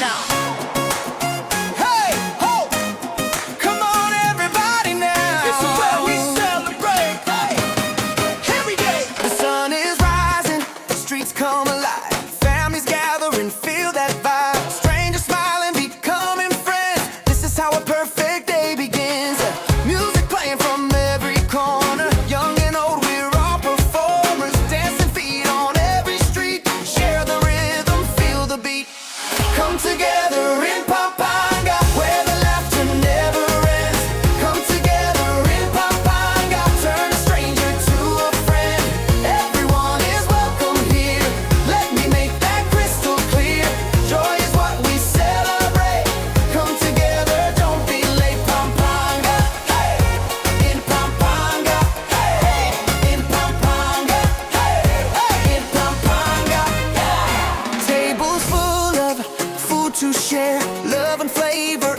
now. Hey, ho! Come on, everybody now. This is where we celebrate. Hey, every day. The sun is rising, the streets come alive. Families gather and feel that vibe. Strangers smiling, becoming friends. This is how a perfect day begins. Music playing from every corner. Young and old, we're all performers. Dancing feet on every street. Share the rhythm, feel the beat. Come together in Pampanga, where the laughter never ends. Come together in Pampanga, turn a stranger to a friend. Everyone is welcome here. Let me make that crystal clear. Joy is what we celebrate. Come together, don't be late. Pampanga, hey, in Pampanga, hey, in Pampanga, hey, in Pampanga, yeah. Tables full of food to share, love and flavor